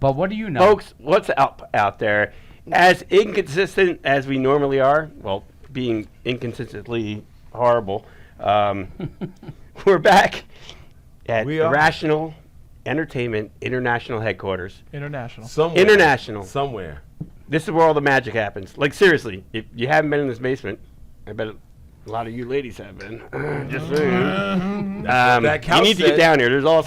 But what do you know? Folks, what's up out there? As inconsistent as we normally are, well, being inconsistently horrible, we're back at Irrational Entertainment International Headquarters. International. Somewhere. This is where all the magic happens. Like, seriously, if you haven't been in this basement, I bet a lot of you ladies have been. Just saying. That couch you need to get down here. There's all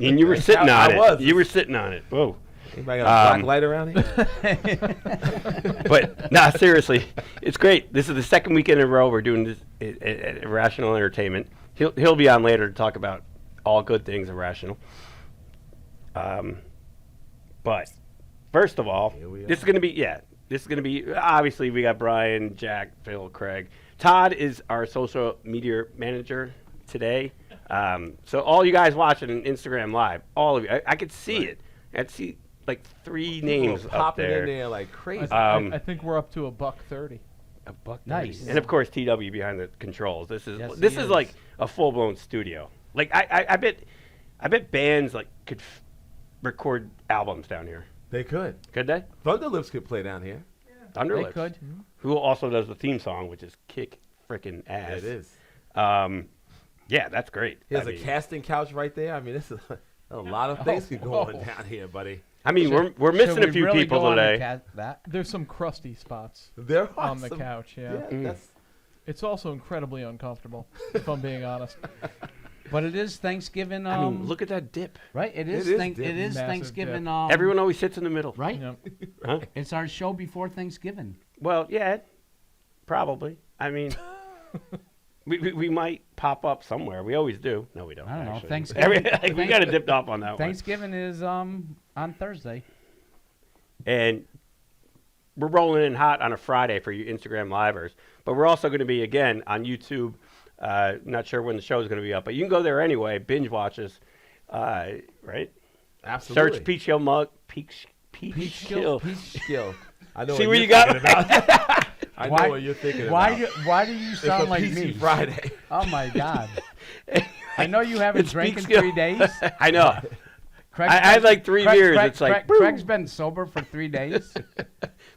and you were sitting on it. You were sitting on it. Whoa. Anybody got a black light around here? But, nah, seriously, it's great. This is the second weekend in a row we're doing this at Irrational Entertainment. He'll be on later to talk about all good things Irrational. But first of all, this is going to be, obviously we got Brian, Jack, Phil, Craig. Todd is our social media manager today. So all you guys watching on Instagram Live, all of you, I could see it. I could see like 3 names up there. In there like crazy. I think we're up to $1.30. $1.30. Nice. And of course TW behind the controls. This is like a full-blown studio. Like I bet bands like could record albums down here. They could. Could they? Thunderlips could play down here. Yeah. Thunderlips. They could. Who also does the theme song, which is kick frickin' ass. Yeah, it is. Yeah, that's great. There's a casting couch right there. I mean, this is a lot of things could go on down here, buddy. I mean, we're missing a few really people today. There's some crusty spots there on the couch. Yeah. It's also incredibly uncomfortable, if I'm being honest. But it is Thanksgiving. I mean, look at that dip. Right? It is Thanksgiving. Dip. Everyone always sits in the middle. Right? Yep. Huh? It's our show before Thanksgiving. Well, yeah, probably. I mean, we might pop up somewhere. We always do. No, we don't. I don't know. Actually. Thanksgiving. We got to dip off on that Thanksgiving is on Thursday. And we're rolling in hot on a Friday for you Instagram livers. But we're also going to be, again, on YouTube. Not sure when the show is going to be up, but you can go there anyway, binge watch us, right? Absolutely. Search PeekkillMugs. Peekkill. I know See what where you're you got about. I know what you're thinking about. Why do you sound like me? Friday. Oh, my God. I know you haven't drank in 3 days. I know. I had like 3 beers. It's like Craig's been sober for 3 days.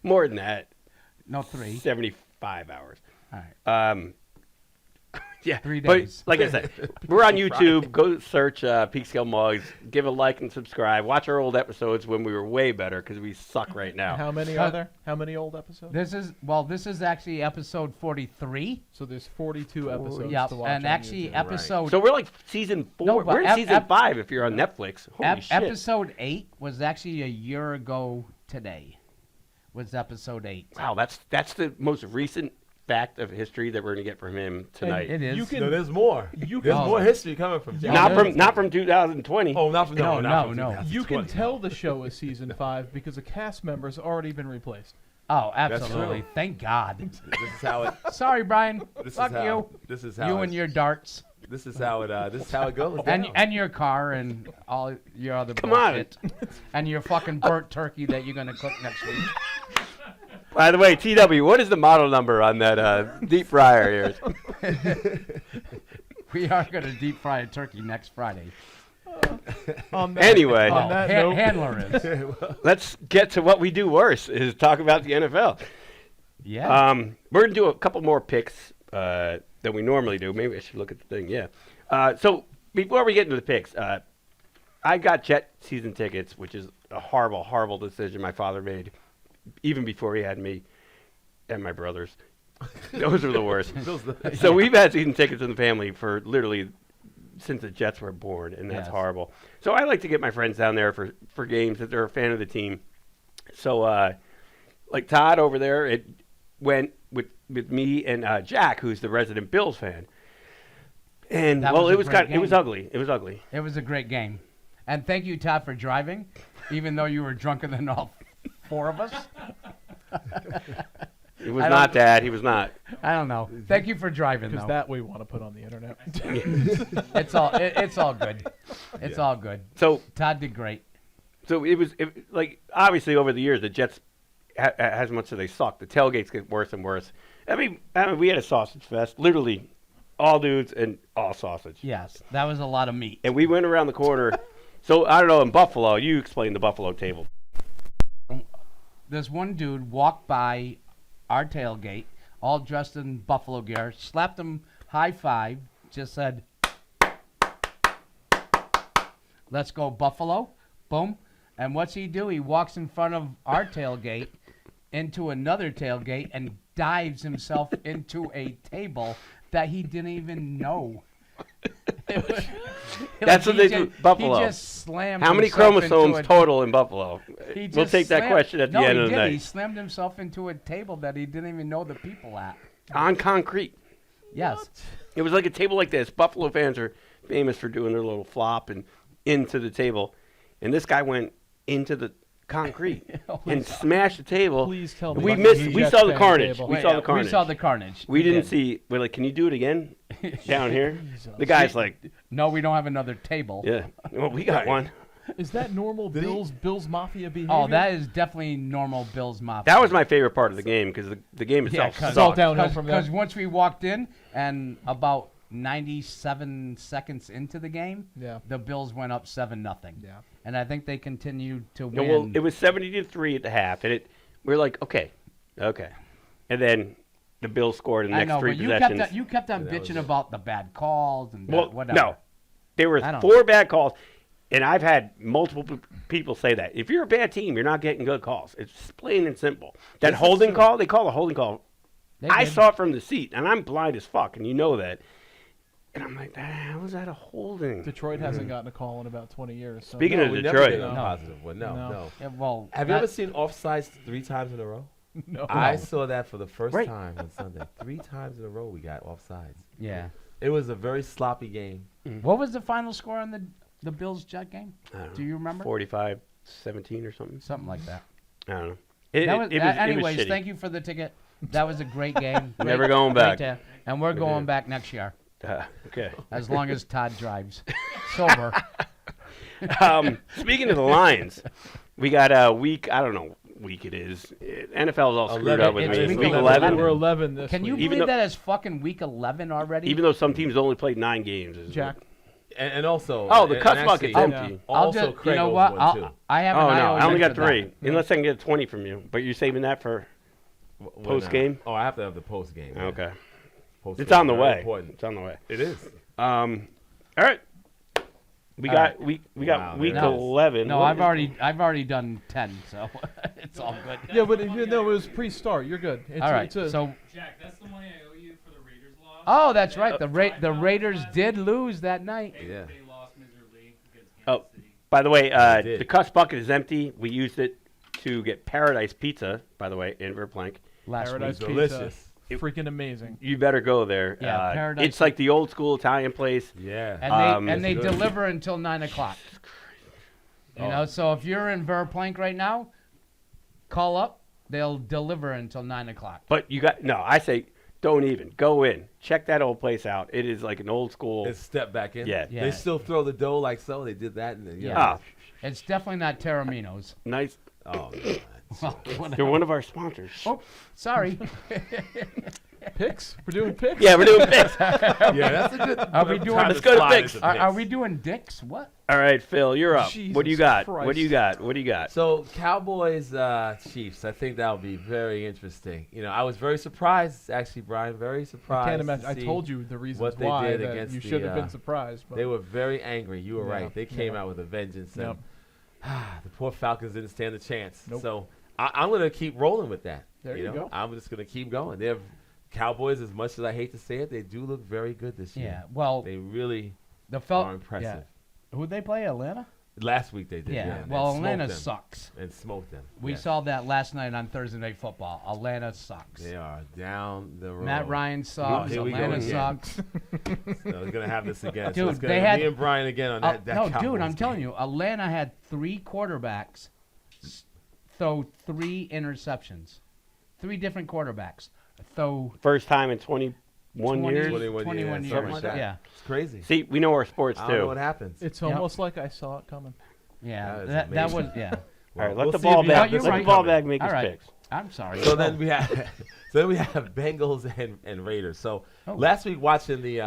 More than that. No, 3. 75 hours. All right. Yeah, 3 days. But like I said, we're on YouTube. Go search PeekkillMugs. Give a like and subscribe. Watch our old episodes when we were way better because we suck right now. How many are there? How many old episodes? This is actually episode 43. So there's 42 episodes Yep. to watch And on actually YouTube. episode... So we're like season 4. No, but we're in season 5 if you're on Netflix. Holy shit. Episode 8 was actually a year ago today. Was episode 8. Wow, that's the most recent fact of history that we're going to get from him tonight. It is. There's more. There's more history coming from Jack. Not from 2020. Oh, not from no. You can tell the show is season 5 because a cast member's already been replaced. Oh, absolutely. Thank God. This is how it. Sorry, Brian. Fuck you. This is how you and your darts. This is how it. This is how it goes. And your car and all your other bullshit. And your fucking burnt turkey that you're gonna cook next week. By the way, TW, what is the model number on that deep fryer here? We are going to deep fry a turkey next Friday. Anyway, Handler is. Let's get to what we do worse, is talk about the NFL. Yeah. We're going to do a couple more picks than we normally do. Maybe I should look at the thing, yeah. So before we get into the picks, I got Jet season tickets, which is a horrible, horrible decision my father made. Even before he had me and my brothers. Those are the worst. So we've had season tickets in the family for literally since the Jets were born, and that's horrible. So I like to get my friends down there for games that they're a fan of the team. So like Todd over there, it went with me and Jack, who's the resident Bills fan. And it was ugly. It was ugly. It was a great game. And thank you, Todd, for driving, even though you were drunker than all 4 of us. It was not Dad. He was not. I don't know. Thank you for driving, though. Because that we want to put on the internet. It's all good. It's all good. So Todd did great. So it was like obviously over the years the Jets, as much as they suck, the tailgates get worse and worse. I mean we had a sausage fest, literally all dudes and all sausage. Yes, that was a lot of meat. And we went around the corner. So I don't know. In Buffalo, you explain the Buffalo table. This one dude walked by our tailgate, all dressed in Buffalo gear, slapped him high five, just said, "Let's go Buffalo." Boom. And what's he do? He walks in front of our tailgate into another tailgate and dives himself into a table that he didn't even know. That's what they do. Buffalo. He just slammed How many himself chromosomes into total in Buffalo? He We'll just take that slammed- question at the no, end he of the did. night. He slammed himself into a table that he didn't even know the people at. On concrete. Yes. It was like a table like this. Buffalo fans are famous for doing their little flop and into the table. And this guy went into the concrete and smashed the table. Please tell me. We about missed. the We Jets saw the fan carnage. table. We saw the carnage. We saw the carnage. We didn't did. see. We're like, can you do it again? Down here. The guy's like, No, we don't have another table. yeah. Well, we got one. Is that normal Bills Mafia behavior? Oh, that is definitely normal Bills Mafia. That was my favorite part of the game because the game Yeah, itself cause It's all sucked. downhill from there. Because once we walked in and about 97 seconds into the game, Yeah. the Bills went up 7-0. Yeah. And I think they continued to No, win. well, it was 70-3 at the half, and we were like, okay, and then the Bills scored in the I next know, three but possessions. you kept on that was bitching it. about the bad calls and Well, whatever. no, there were I don't 4 bad calls, and I've had multiple people say that if you're a bad team, you're not getting good calls. It's plain and simple. That This is holding true. call, they call a holding call. They I did. saw it from the seat, and I'm blind as fuck, and you know that. And I'm like, how was that a holding? Detroit hasn't gotten a call in about 20 years. So Speaking No, of we never Detroit, did a No. positive one. No, No. no. Yeah, well, Have you that- ever seen offsides 3 times in a row? no. I saw that for the first Right. time on Sunday. 3 times in a row we got offsides. Yeah. It was a very sloppy game. What was the final score on the Bills Jet game? I don't Do you remember? 45-17 or something. Something like that. I don't know. Anyways, shitty. thank you for the ticket. That was a great game. Great- Never going great back. day. And we're going back next year, Okay. as long as Todd drives. Sober. Speaking of the Lions, we got a week. I don't know what week it is. NFL's all screwed 11. up with It's me. week Week 11. 11. We're 11 this Can you week. Even believe though- that it's fucking week 11 already? Even though some teams only played 9 games. Jack? And also. Oh, the and cuss actually, bucket's empty. I'll Also, just, Craig you know owes what? one, too. I have an Oh no, IOU I only got for that. 3. Unless I can get 20 from you, but you're saving that for When, post-game? Oh, I have to have the post game. yeah. okay. Post-game It's on the is very way. Important. It's on the way. It is. All right. We All got right. we Wow, got week there it is. 11. No, What I've is- already done 10, so it's all good. Yeah, but if you know it was pre-start. You're good. It's, All right, it's a- so Jack, that's the money I owe you for the Raiders loss. oh, that's right. The Raiders did lose that night. Yeah. They lost miserably against Oh, Kansas City. by the way, They did. the cuss bucket is empty. We used it to get Paradise Pizza, by the way, in Verplank. Last Paradise week. Pizza. Delicious. Freaking amazing. You better go there. Yeah, Paradise It's like the old school Italian place. Yeah. And they It's good. deliver until 9 o'clock. You know, so if you're in Verplank right now, call up. They'll deliver until 9 o'clock. But I say don't even. Go in. Check that old place out. It is like an old school. And step back in. Yeah. Yeah. They still throw the dough like so. They did that. And Yeah. Ah, It's definitely not Terramino's. nice. Oh, Well, They're whatever. one of our sponsors. Oh, sorry. Picks? We're doing picks? Yeah, we're doing picks. yeah, that's a good. Are we doing- time Let's to go to slide picks. into Are we doing dicks? What? All right, Phil, you're up. What do you Jesus got? Christ. What do you got? What do you got? So Cowboys, Chiefs. I think that'll be very interesting. You know, I was very surprised, actually, Brian. Very surprised. I can't imagine. to I see told you the reasons what they why did that against you the, should have been surprised. But They were very angry. You were Yeah, right. They came yeah. out with a vengeance. Yep. And, the poor Falcons didn't stand a chance. Nope. So I'm going to keep rolling with that. There you know? go. I'm just going to keep going. They're Cowboys, as much as I hate to say it, they do look very good this Yeah. year. Well, They really the are felt. impressive. Yeah. Who'd they play? Atlanta? Last week they did. Yeah. and Well, smoked Atlanta them. sucks. And smoked them. We Yes. saw that last night on Thursday Night Football. Atlanta sucks. They are down the road. Matt Ryan sucks. here we go Atlanta again. sucks. So we're gonna have this again. Dude, so it's gonna they be had- me and Brian again on that. No, Cowboys dude, I'm game. telling you, Atlanta had 3 quarterbacks throw 3 interceptions. 3 different quarterbacks throw First time in 21 years. 21 21 years, years. something like that. Yeah. It's crazy. See, we know our sports I don't know too. what happens. it's Yep. almost like I saw it coming. Yeah, That is that was amazing. yeah. All right, Well, let the see ball if you bag. have You're this Let right. the ball coming. bag make All his right. picks. I'm sorry. So then we have Bengals and Raiders. So Oh. last week watching the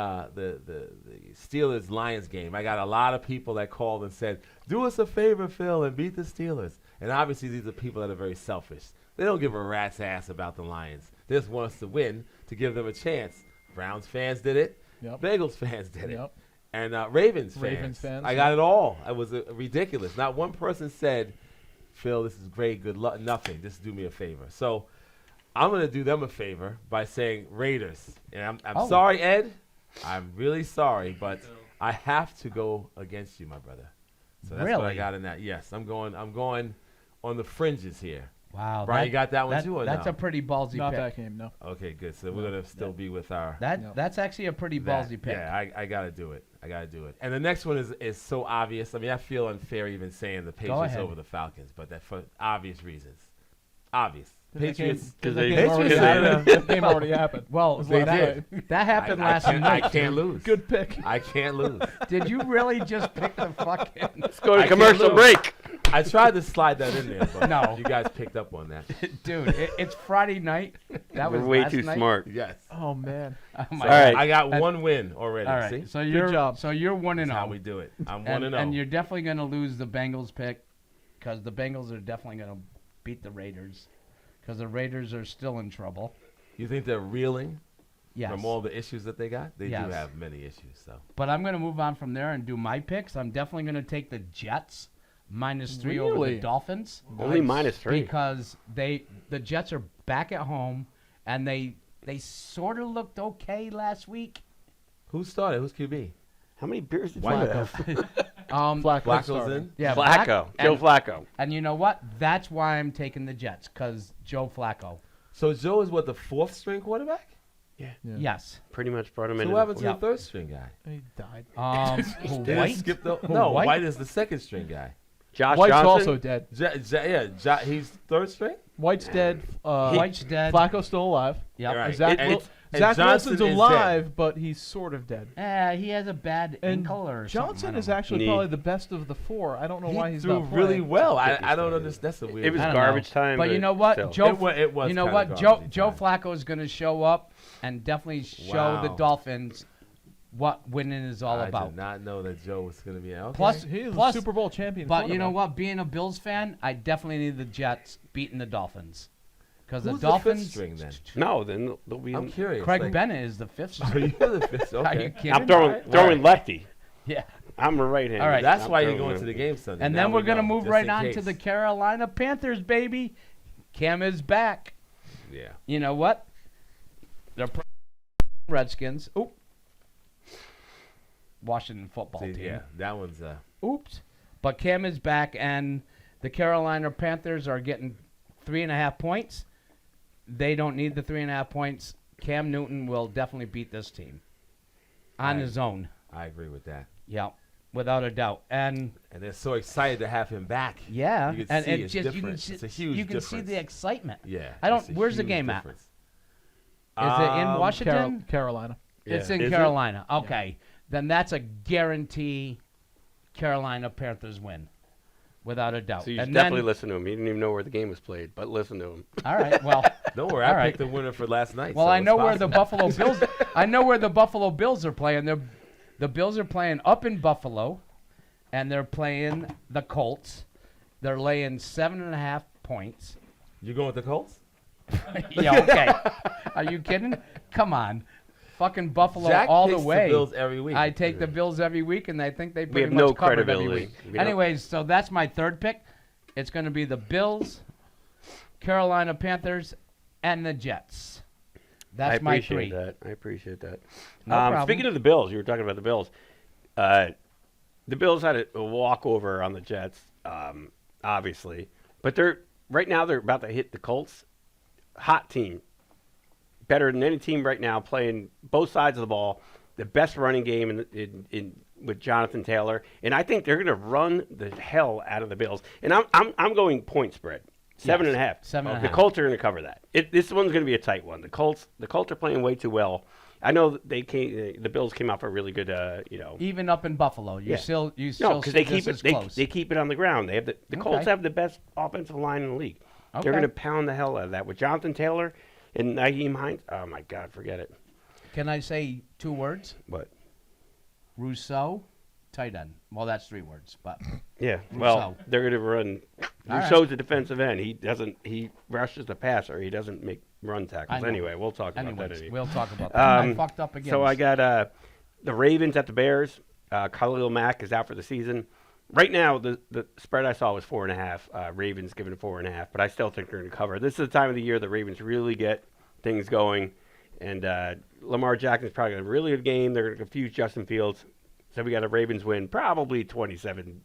Steelers Lions game, I got a lot of people that called and said, "Do us a favor, Phil, and beat the Steelers." And obviously these are people that are very selfish. They don't give a rat's ass about the Lions. They just want us to win to give them a chance. Browns fans did it. Yep. Bengals fans did it. Yep. And Ravens fans, I got it all. It was ridiculous. Not one person said, "Phil, this is great. Good luck." Nothing. Just do me a favor. So I'm going to do them a favor by saying Raiders. And I'm Oh. sorry, Ed. I'm really sorry, but I have to go against you, my brother. So that's what I Really? got in that. Yes, I'm going on the fringes here. Wow. Brian, you got that one too, or That's no? a pretty ballsy Not pick. that game, no. Okay, good. So we're going to still be with our That's actually a pretty that. ballsy pick. Yeah, I got to do it. And the next one is so obvious. I mean, I feel unfair even saying the Patriots ahead. over the Falcons, but that for obvious reasons. Obvious. That game- Patriots. Because that they- game already Patriots- happened. That game already happened. Well, They that happened last I night. can't lose. Good pick. I can't lose. Did you really just pick the fucking? Let's go to I can't commercial lose. break. I tried to slide that in there, but No. you guys picked up on that. Dude, it's Friday night. That was We're way last too night? smart. Yes. Oh man. Oh my All right. I got And- one win already. All right. See? So you're job. So you're 1 and That's how 0. we do it. I'm 1 and, and 0. and you're definitely going to lose the Bengals pick because the Bengals are definitely going to beat the Raiders because the Raiders are still in trouble. You think they're reeling Yes. from all the issues that they got? They Yes. do have many issues, so. But I'm going to move on from there and do my picks. I'm definitely going to take the Jets -3 over the Really? Dolphins Only -3. because the Jets are back at home and they sort of looked okay last week. Who started? Who's QB? How many beers did you Flacco. have? Flacco Flacco's started. in? Yeah, Flacco. Joe and, Flacco. and you know what? That's why I'm taking the Jets because Joe Flacco. So Joe is what, the 4th string quarterback? Yeah. Yes. Pretty much brought him So in. what happened to Yeah. the 3rd string guy? He died. Who, They White? just skipped the, Who, no, White? White is the 2nd string guy. Josh White's Johnson. also dead. He's 3rd string? White's dead. White's dead. Flacco's still alive. Yep. Right. Zach, And- and Zach Johnson Wilson's is dead. alive, but he's sort of dead. He has a bad And ankle or Johnson something. is I don't actually Knee. probably the best of the 4. I don't know why He he's threw not really playing. well. I 50 don't started. understand. That's a weird. It was I don't garbage know. time. But you know what? still. Joe It was you know kinda what? garbage Joe time. Flacco is going to show up and definitely show the Wow. Dolphins what winning is all I about. did not know that Joe was going to be out. Plus- He is Plus- a Super Bowl champion. But you know quarterback. what? Being a Bills fan, I definitely need the Jets beating the Dolphins. Because the Who's Dolphins. the 5th string then? No, then they'll be. I'm curious. Craig like- Bennett is the 5th Are string. you the 5th? Are you Okay. kidding? I'm throwing lefty. Yeah. I'm a right hand. All right. That's why you're going to the game Sunday. And Now then we're we going to know, move just right in on to case. the Carolina Panthers, baby. Cam is back. Yeah. You know what? They're Redskins. Oop. Washington football See, team. yeah, that one's Oops. But Cam is back, and the Carolina Panthers are getting 3.5 points. They don't need the 3.5 points. Cam Newton will definitely beat this team on Right. his own. I agree with that. Yeah, without a doubt. And And they're so excited to have him back. yeah, You can and see it it's just different. It's a huge you can see difference. the excitement. Yeah. I don't- it's a where's the huge game at? difference. Is it in Washington? Carolina. It's Yeah. in Is it? Carolina. Okay, then that's a guarantee. Carolina Panthers win, without a doubt. So you should and definitely then, listen to him. He didn't even know where the game was played, but listen to him. all right, well. Don't worry, All I right. picked the winner for last night. Well, so I it's know where the possible. Buffalo Bills. I know where the Buffalo Bills are playing. The Bills are playing up in Buffalo, and they're playing the Colts. They're laying 7.5 points. You going with the Colts? Yeah, okay. Are you kidding? Come on, fucking Buffalo Jack all the picks way. Bills every week. I take the Bills every week, and I think they pretty have much no covered every credibility. week. We don't- Anyways, so that's my third pick. It's going to be the Bills, Carolina Panthers, and the Jets. That's my three. I appreciate that. No problem. Speaking of the Bills, you were talking about the Bills. The Bills had a walkover on the Jets, obviously, but right now they're about to hit the Colts. Hot team, better than any team right now, playing both sides of the ball. The best running game in with Jonathan Taylor, and I think they're going to run the hell out of the Bills. And I'm going point spread. 7.5. 7.5. The Colts are going to cover that. This one's going to be a tight one. The Colts are playing way too well. I know that the Bills came off a really good, Even up in Buffalo, you Yeah. still no, see because they this keep as it close. they keep it on the ground. They have the Colts Okay. have the best offensive line in the league. Okay. They're going to pound the hell out of that with Jonathan Taylor and Nyheim Hines. Oh my God, forget it. Can I say 2 words? But Rousseau, tight end. Well, that's 3 words, but yeah, well, Rousseau. they're going to run. All right. Rousseau's a defensive end. He rushes the passer. He doesn't make run I tackles. know. Anyway, we'll talk about that. anyways, Anyway. we'll talk about that. I fucked up again. So I got the Ravens at the Bears. Khalil Mack is out for the season. Right now, the spread I saw was 4.5. Ravens giving it 4.5, but I still think they're going to cover. This is the time of the year the Ravens really get things going, and Lamar Jackson's probably going to have a really good game. They're going to confuse Justin Fields. So we got a Ravens win, probably 27-10.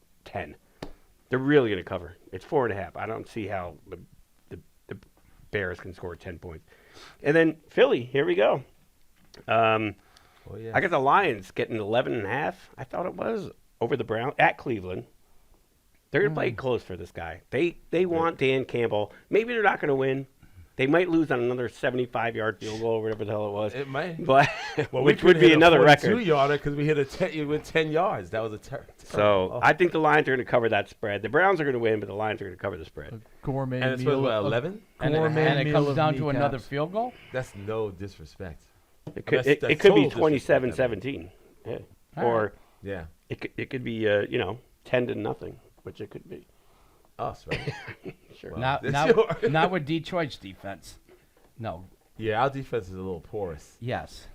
They're really going to cover. It's 4.5. I don't see how the Bears can score 10 points. And then Philly, here we go. Oh, yeah. I got the Lions getting 11.5. I thought it was over the Browns at Cleveland. They're going to play close for this guy. They want Dan Campbell. Maybe they're not going to win. They might lose on another 75-yard field goal or whatever the hell it was. It might. But Well, which would be another record. 2-yarder because we hit with 10 yards. That was a So I think the Lions are going to cover that spread. The Browns are going to win, but the Lions are going to cover the spread. Gourmet and it's meal. what, of- 11? and gourmet it meal comes of down to another kneecaps. field goal. That's no disrespect. It could, That's it could be total disrespect, 27-17. Yeah. All Or Yeah. it could be 10-0, which it could be. Us, right? Sure. Well, Not, that's not, yours. not with Detroit's defense. No. Yeah, our defense is a little porous. Yes.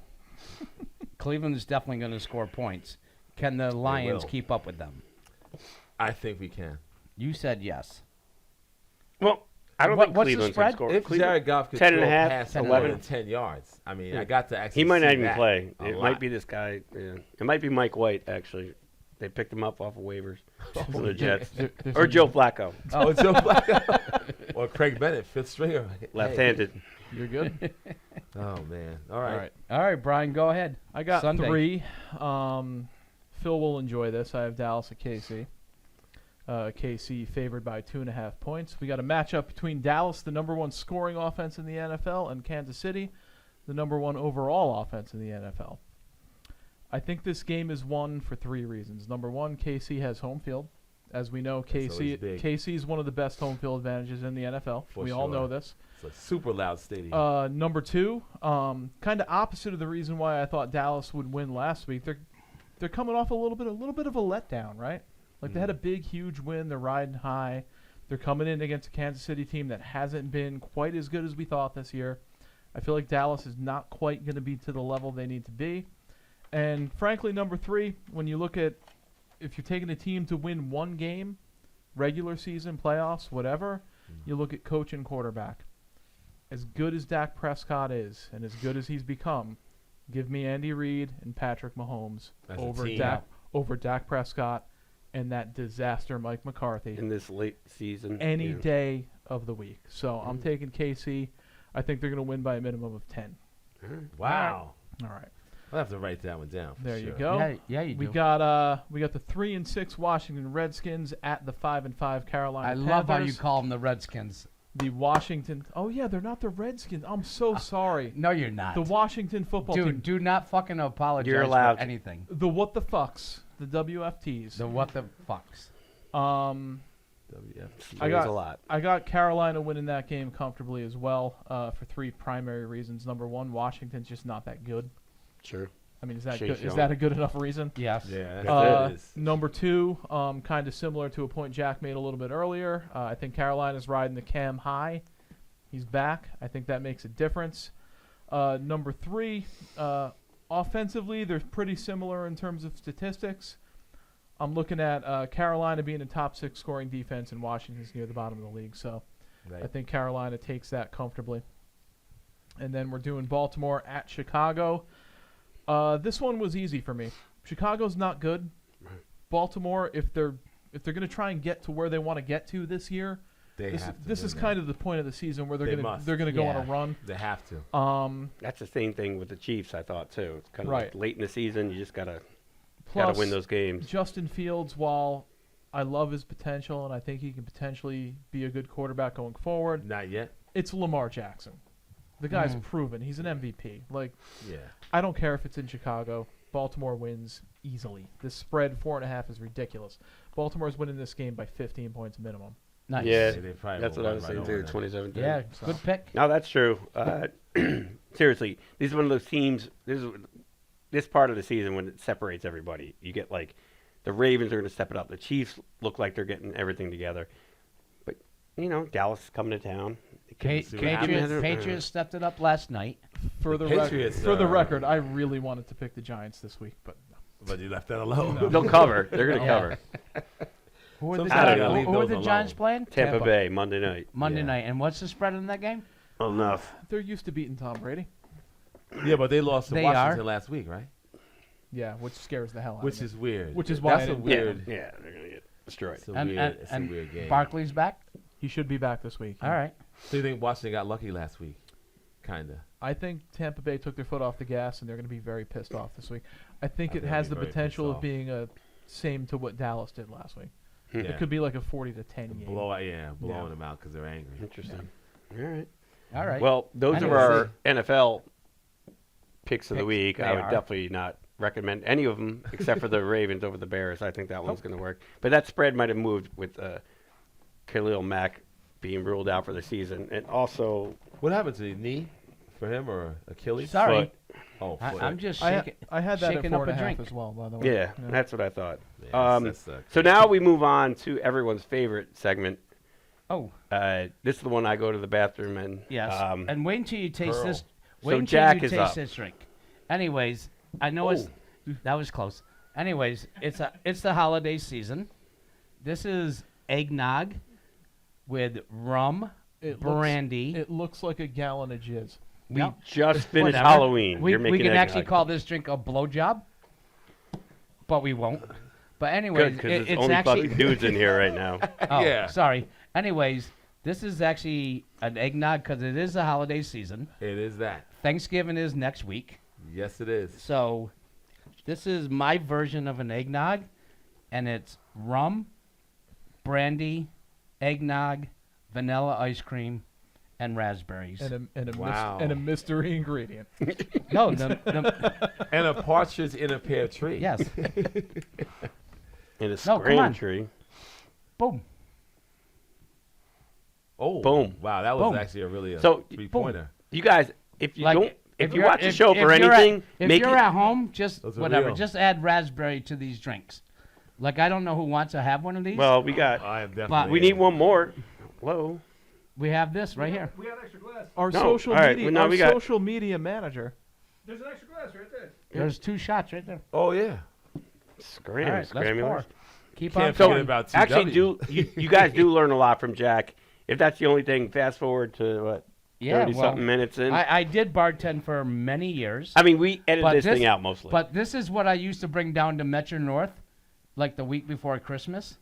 Cleveland is definitely going to score points. Can the Lions will. keep up with them? I think we can. You said yes. Well, I don't What- think what's the Cleveland's going to spread? score. If Cleveland- Jared Goff could 10 throw and a half, past 10 more 11. than 10 yards, I mean, I got to actually he might see not even that play. a It lot. might be this guy. Yeah. It might be Mike White, actually. They picked him up off of waivers from the Jets. There's Or a- Joe Flacco, Oh, Joe Flacco. Or Craig Bennett, 5th stringer. Hey. left-handed. You're good. Oh, man. All All right. right. All right, Brian, go ahead. I got Sunday. 3. Phil will enjoy this. I have Dallas at KC. KC favored by 2.5 points. We got a matchup between Dallas, the number 1 scoring offense in the NFL, and Kansas City, the number 1 overall offense in the NFL. I think this game is won for 3 reasons. Number 1, KC has home field. As we know, That's always big. KC is one of the best home field advantages in the NFL. For we all sure. know this. It's a super loud stadium. Number 2, kind of opposite of the reason why I thought Dallas would win last week. They're coming off a little bit of a letdown, right? Like they had a big, huge win. They're riding high. They're coming in against a Kansas City team that hasn't been quite as good as we thought this year. I feel like Dallas is not quite going to be to the level they need to be. And frankly, number 3, when you look at if you're taking a team to win 1 game, regular season, playoffs, whatever, you look at coach and quarterback. As good as Dak Prescott is, and as good as he's become, give me Andy Reid and Patrick Mahomes As a over team. over Dak Prescott and that disaster Mike McCarthy In this late season. any yeah. day of the week. So I'm taking KC. I think they're going to win by a minimum of 10. Wow. All right. I'll have to write that one down. For There you sure. go. Yeah, you We do. got the 3-6 Washington Redskins at the 5-5 Carolina I Panthers. love how you call them the Redskins. The Washington. Oh yeah, they're not the Redskins. I'm so sorry. No, you're not. The Washington football Dude, team. do not fucking apologize You're allowed for to. anything. The what the fucks. The WFTs. The what the fucks. WF. I There's got a lot. I got Carolina winning that game comfortably as well for 3 primary reasons. Number 1, Washington's just not that good. Sure. I mean, is that Sure, good? sure. Is that a good enough reason? Yes. Yeah, Yes, that is. Number 2, kind of similar to a point Jack made a little bit earlier. I think Carolina's riding the Cam high. He's back. I think that makes a difference. Number 3, offensively, they're pretty similar in terms of statistics. I'm looking at Carolina being a top 6 scoring defense, and Washington's near the bottom of the league. So Right. I think Carolina takes that comfortably. And then we're doing Baltimore at Chicago. This one was easy for me. Chicago's not good. Baltimore, if they're going to try and get to where they want to get to this year, They this have to this win is that. kind of the point of the season where They they're must. going to go on a Yeah. run. They have to. That's the same thing with the Chiefs, I thought, too. It's kind of Right. like late in the season, you just got to Plus, win those games. Justin Fields, while I love his potential and I think he can potentially be a good quarterback going forward, Not yet. it's Lamar Jackson. The guy's proven. He's an MVP. Like, Yeah. I don't care if it's in Chicago. Baltimore wins easily. This spread 4.5 is ridiculous. Baltimore's winning this game by 15 points minimum. Nice. Yeah, They probably that's will what I run was right saying over too. them. 27. Yeah, So- good pick. No, that's true. Seriously, this is one of those teams. This part of the season when it separates everybody. You get like the Ravens are going to step it up. The Chiefs look like they're getting everything together. But Dallas is coming to town. see what happens. Patriots stepped it up last night. For the Patriots, for the record, I really wanted to pick the Giants this week, but no. But you left that alone. They'll cover. They're going to Yeah. cover. Who are the, Sometimes you gotta Giants, leave who are those the alone. Giants playing? Tampa Tampa. Bay Monday night. Monday Yeah. night. And what's the spread in that game? Well, enough. They're used to beating Tom Brady. Yeah, but they lost to They Washington are. last week, right? Yeah, which scares the hell out Which of me. is weird. Which is why I that's a didn't- weird. Yeah, they're going to get destroyed. It's a And, weird. and, It's and a weird game. Barkley's back? He should be back this week. All right. So you think Washington got lucky last week? Kinda. I think Tampa Bay took their foot off the gas, and they're going to be very pissed off this week. I think I it think has they'll the be very potential pissed of off. being a same to what Dallas did last week. Yeah. It could be like a 40-10 game. Blowing them out because they're angry. Interesting. All right. All right. Well, those I are know. our NFL picks of the Picks, week. they I would are. definitely not recommend any of them except for the Ravens over the Bears. I think that one's going to work. But that spread might have moved with Khalil Mack being ruled out for the season. And also, What happened to the knee for him or Achilles? Sorry. Oh, foot. I'm just I shaking. had that at shaking up a 4.5 drink. as well, by the way. yeah, that's what I thought. Yeah, that's So now we move on to everyone's favorite segment. Oh, This is the one I go to the bathroom and yes. um, And wait until you taste Pearl. this. So Wait until Jack you is taste up. this drink. Anyways, I know it's that was close. Anyways, it's the holiday season. This is eggnog with rum, It brandy. Looks, it looks like a gallon of jizz. we Yep. just finished Whatever. Halloween. We You're making can actually eggnog. call this drink a blowjob, but we won't. But anyways, Good, because it's there's only actually fucking dudes in here right now. oh, Yeah. sorry. Anyways, this is actually an eggnog because it is the holiday season. It is that. Thanksgiving is next week. Yes, it is. So this is my version of an eggnog, and it's rum, brandy, eggnog, vanilla ice cream, and raspberries. And a Wow. and a mystery ingredient. No, And a partridge in a pear tree. yes. In a No, come scram on. tree. Boom. Oh. Boom. Wow, that was Boom. actually a really So, 3-pointer. You guys, if you Like, don't, if you you're- watch the show if for you're at- anything, if make you're it. at home, just Those are whatever. real. Just add raspberry to these drinks. Like I don't know who wants to have one of these. Well, we got. I am definitely. But We need one more. Hello. we have this right here. We got extra glass. Our No, social all right, media, well, now our we got- social media manager. There's an extra glass right there. There's 2 shots right there. Oh yeah. Scram, All right, let's scramulars. pour. Keep Can't on forget going. about TW. Actually, you guys do learn a lot from Jack. If that's the only thing, fast forward to what Yeah, 30 well, something minutes in. I did bartend for many years. I mean, we edit But this this- thing out mostly. But this is what I used to bring down to Metro North, like the week before Christmas.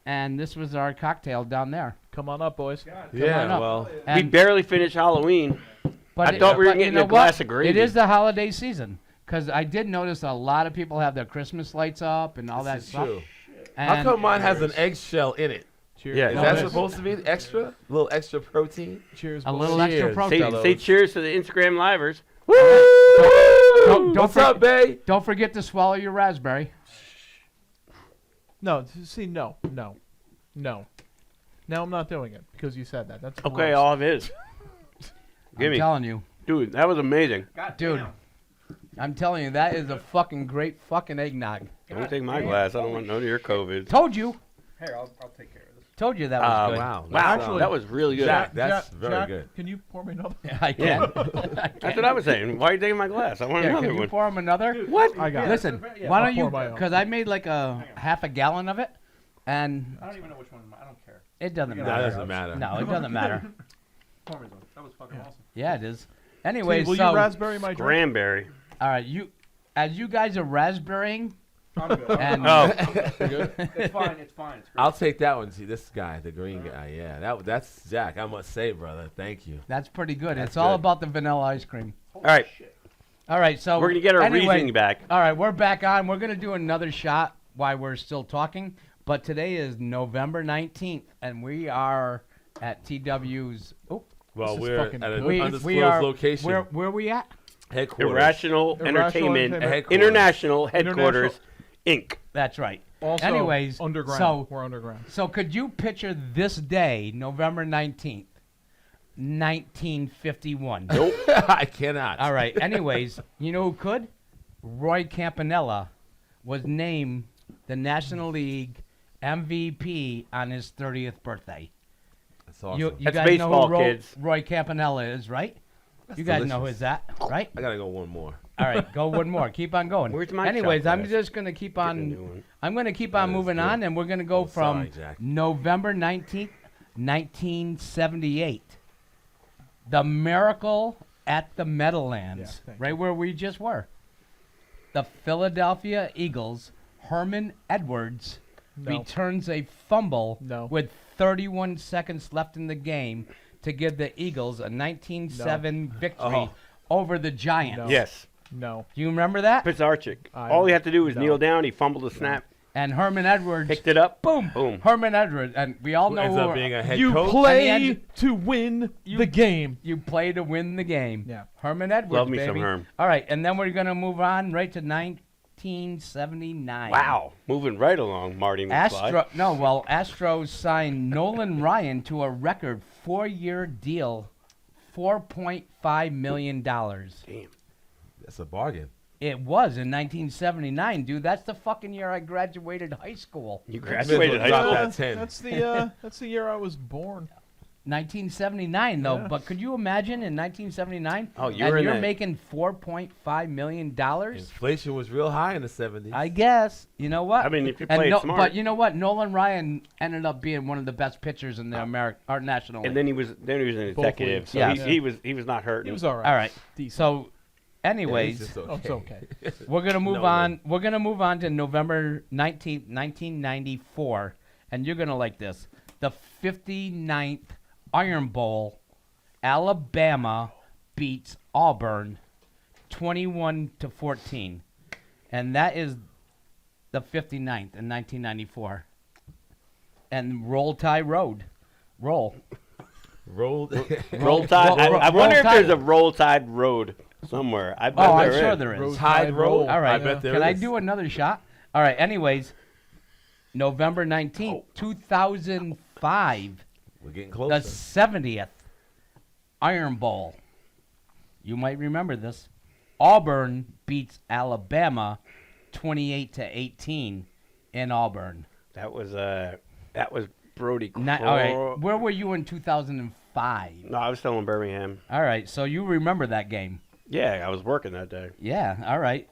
And this was our cocktail down there. Come on up, boys. Yeah. on up. Well. we And, barely finished Halloween. but I thought we were but getting you know a glass what? of gravy. It is the holiday season. Because I did notice a lot of people have their Christmas lights up and all that This is stuff. true. And How come mine has an eggshell in it? Cheers. Yeah, Is no, that that's- supposed to be extra? A little extra protein? Cheers. a boys. little extra Cheers. protein. Fellows. Say cheers to the Instagram livers. Don't What's for- up, babe? Don't forget to swallow your raspberry. No, see, no. Now I'm not doing it because you said that. That's Okay, gross. all of his. I'm Give me, telling you. dude. That was amazing. Dude, I'm telling you, that is a fucking great fucking eggnog. Don't take my glass. I don't want none of your COVID. Told you. Here, I'll take care of this. Told you that was good. Wow. Wow, Actually- that was really good. Jack, that's Jack, very Jack, good. Can you pour me another? I can. That's what I was saying. Why are you taking my glass? I want Yeah, another can you one. pour him another? What? I got it. Listen, Yeah, why I'll don't you? pour my own. Because I made like a half a gallon of it, and I don't even know which one. I don't care. it doesn't That matter. doesn't matter. No, it doesn't matter. Parmesan. That was fucking awesome. Yeah, it is. Steve, Anyways, will so you raspberry my drink? Cranberry. all right, as you guys are raspberrying, I'm good. and Oh, It's fine. It's fine. It's great. I'll take that one. See, this guy, the green guy. Yeah, that's Jack. I must say, brother, thank you. that's pretty good. That's It's all good. about the vanilla ice cream. all right. All right, so We're gonna get our anyway, reasoning back. All right, we're back on. We're gonna do another shot while we're still talking. But today is November 19th, and we are at TW's. Oh, Well, This is we're fucking at an good. We undisclosed are location. where we at? Headquarters. Irrational Entertainment Headquarters. International Headquarters, Inc. That's right. Also, Anyways, underground. so We're underground. So could you picture this day, November 19th, 1951? Nope. I cannot. All right. Anyways, you know who could? Roy Campanella was named the National League MVP on his 30th birthday. That's awesome. You That's guys baseball, know who kids. Roy Campanella is, right? You guys know who delicious. is that, right? I gotta go one more. All right, go one more. Keep on going. Where's my Anyways, I'm chocolate? just gonna keep Get a on. new one. I'm gonna keep on That is moving good. on, and we're gonna go Oh, from sorry, Jack. November 19th, 1978. The Miracle at the Meadowlands, thank right where we just were. The Philadelphia Eagles, Herman Edwards, No. returns a fumble No. with 31 seconds left in the game to give the Eagles a 19-7 victory over the Giants. No. Yes. No. Do you remember that? Pizarchik. I All he had to do was don't. kneel down. He fumbled the snap, And Herman Edwards, picked it up. boom, Boom. Herman Edwards, and we all Who know ends who up being a head You coach? play And the to win the game. you play to win the game. Yeah. Herman Edwards, Love me baby. some Herm. All right, and then we're gonna move on right to 1979. Wow. Moving right along, Marty McFly. Astros signed Nolan Ryan to a record 4-year deal, $4.5 million. Damn. That's a bargain. It was in 1979, dude. That's the fucking year I graduated high school. You Might as graduated well high drop school. that 10. That's the year I was born. 1979, though. Yeah. But could you imagine in 1979? Oh, you were in you're that- making $4.5 million? Inflation was real high in the 70s. I guess. You know what? I mean, if you And played smart. But you know what? Nolan Ryan ended up being one of the best pitchers in the our National League. And then he was an executive, leagues. so Yeah. he was not hurt. He was all right. All right. Decent. So, Yeah, anyways, he's just Oh, it's okay. we're gonna move Nolan. on. We're gonna move on to November 19th, 1994, and you're gonna like this. The 59th Iron Bowl, Alabama beats Auburn 21-14, and that is the 59th in 1994. And Roll Tide Road, roll. Rolled. Roll Tide. I Roll wonder if Tide. there's a Roll Tide Road somewhere. I bet Oh, I'm there sure is. there is. Road Tide Road. All right. I bet there Can I is. do another shot? All right. Anyways, November 19th, 2005, We're getting the closer. 70th Iron Bowl. You might remember this. Auburn beats Alabama 28-18 in Auburn. That was Brody. All right. Where were you in 2005? No, I was still in Birmingham. All right. So you remember that game. Yeah, I was working that day. Yeah. All right.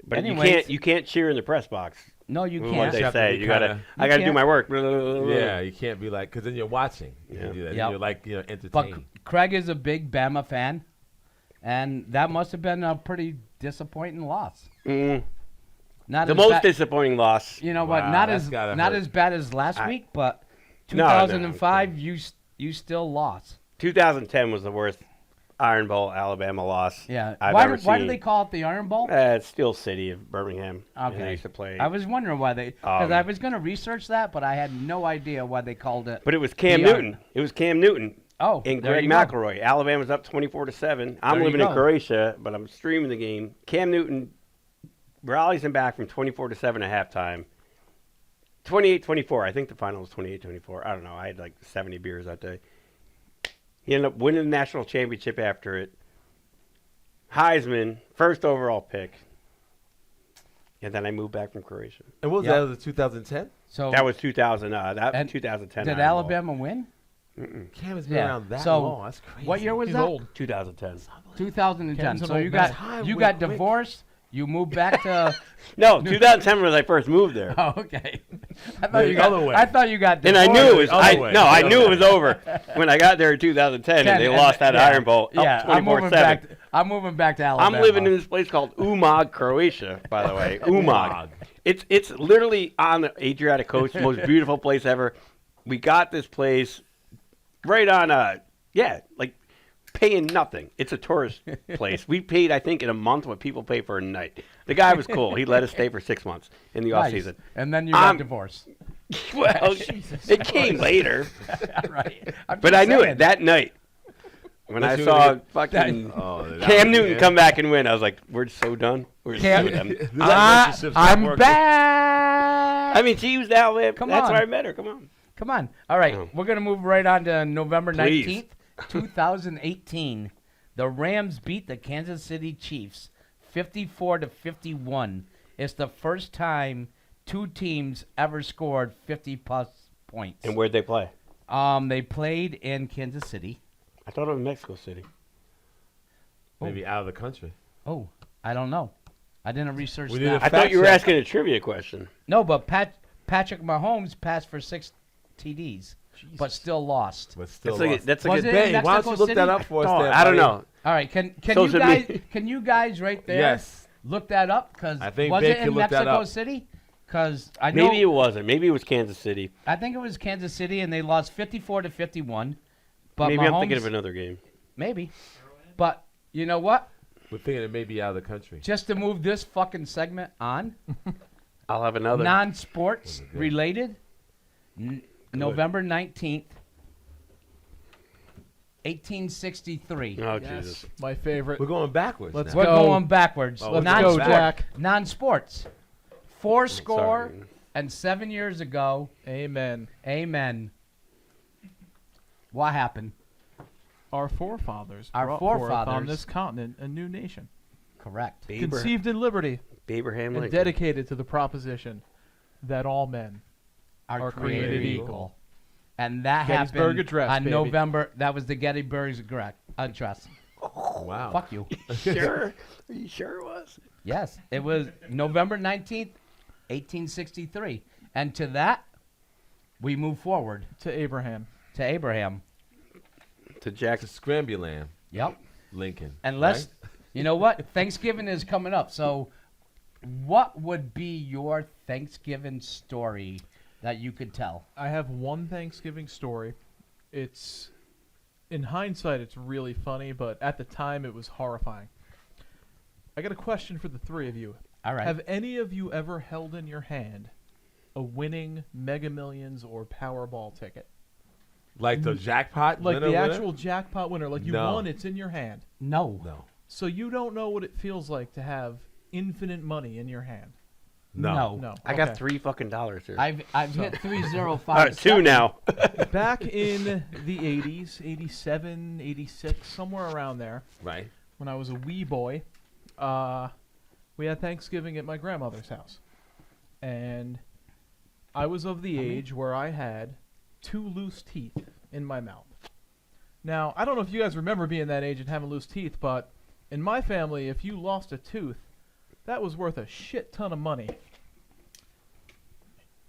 But Anyways. you can't cheer in the press box. No, you What can't. they You have to say, be you gotta. kinda- I gotta do can't. my work. Yeah, you can't be like, because then you're watching. You Yeah. can do that. Yep. You're like, But entertained. Craig is a big Bama fan, and that must have been a pretty disappointing loss. Mm. Not The as most bad, disappointing loss. you know what? Wow, Not that's gotta not hurt. as bad as last week, but No, no, 2005, you still lost. 2010 was the worst Iron Bowl Alabama loss. Yeah. I've why ever do seen. they call it the Iron Bowl? It's Steel City of Birmingham. And Okay. They used to play. I was wondering why they, because I Um, was going to research that, but I had no idea why they called it. But it was Cam The Iron- Newton. It was Cam Newton Oh, and there Greg you go. McElroy. Alabama's up 24-7. I'm There you living in go. Croatia, but I'm streaming the game. Cam Newton rallies them back from 24-7 at halftime. 28-24. I think the final was 28-24. I don't know. I had like 70 beers that day. He ended up winning the national championship after it. Heisman, first overall pick. And then I moved back from Croatia. And what was Yep. that? Was it 2010? So That was 2000. And 2010. did Iron Bowl. Alabama win? Cam has been Yeah. around that So, long. That's crazy. What year was He's that? old. 2010. 2010. Cam's an So old you man. got Time you went got quick. divorced. You moved back to. No, 2010 was when I first moved there. Oh, okay. I thought The you got. other way. I thought you got. And I divorced. knew it was. other I way. no, I The knew other it was over when I got there in 2010, and they lost that yeah, Iron Bowl up Yeah, I'm moving 24/7. back. I'm moving back to Alabama. I'm living in this place called Umag, Croatia. By the way, Umag. It's literally on the Adriatic coast, the most beautiful place ever. We got this place right on like paying nothing. It's a tourist place. We paid, I think, in a month what people pay for a night. The guy was cool. He let us stay for 6 months in the off Nice. season. And then you got I'm- divorced. Well, it came later, Right. I'm but just I knew saying. it that night. When I Let's see saw what fucking that Cam was- Newton yeah. come back and win, I was like, we're so done. We're Cam- so done. This relationship's not I'm working. back. I mean, she was out there. Come That's on. where I met her. Come on. Come on. All right, Oh. we're going to move right on to November Please. 19th, 2018. The Rams beat the Kansas City Chiefs 54-51. It's the first time two teams ever scored 50-plus points. And where'd they play? They played in Kansas City. I thought it was Mexico City. Maybe out of the country. Oh, I don't know. I didn't research We need that. a I thought you were check. asking a trivia question. No, but Patrick Mahomes passed for 6 TDs, but still lost. But still That's like, lost. that's Was like it a in Ben, why don't you Mexico look that City? up for us? thought. there, I don't buddy? know. All right, can Social you guys media. can you guys right there Yes. look that up? Because I think was Ben it can in look that Mexico up. City? Because I know Maybe it wasn't. Maybe it was Kansas City. I think it was Kansas City, and they lost 54-51. But Maybe Mahomes, I'm thinking of another game. maybe. But you know what? We're thinking it may be out of the country. Just to move this fucking segment on, I'll have another. non-sports related, November 19th, 1863. Oh, Yes, Jesus. my favorite. We're going backwards. Let's now. We're go. going backwards. Oh, Let's let's go, Non-sport- Jack. Non-sports. 4 score Sorry. and 7 years ago. Amen. Amen. What happened? Our forefathers Our brought forth on forefathers. this continent a new nation, Correct. conceived in liberty Abraham and Lincoln. dedicated to the proposition that all men Are created created equal. equal. And that Gettysburg happened Address, on baby. November. That was the Gettysburg Address. Wow. Fuck you. Sure? Are you sure it was? Yes, it was November 19th, 1863. And to that, we move forward to Abraham. to Abraham. To It's Jack. a Scrambulan, Yep. Lincoln. And let's, right? you know what? Thanksgiving is coming up. So, what would be your Thanksgiving story that you could tell? I have one Thanksgiving story. It's, in hindsight, it's really funny, but at the time, it was horrifying. I got a question for the three of you. All right. Have any of you ever held in your hand a winning Mega Millions or Powerball ticket? Like the jackpot Like winner, the winner? actual jackpot winner. Like you No. won, it's in your hand. no. No. So you don't know what it feels like to have infinite money in your hand. No. No. I got Okay. $3 fucking here. I've hit 305. All right, 2 now. Back in the 80s, 87, 86, somewhere around there, Right. when I was a wee boy, we had Thanksgiving at my grandmother's house. And I was of the age where I had 2 loose teeth in my mouth. Now, I don't know if you guys remember being that age and having loose teeth, but in my family, if you lost a tooth, that was worth a shit ton of money.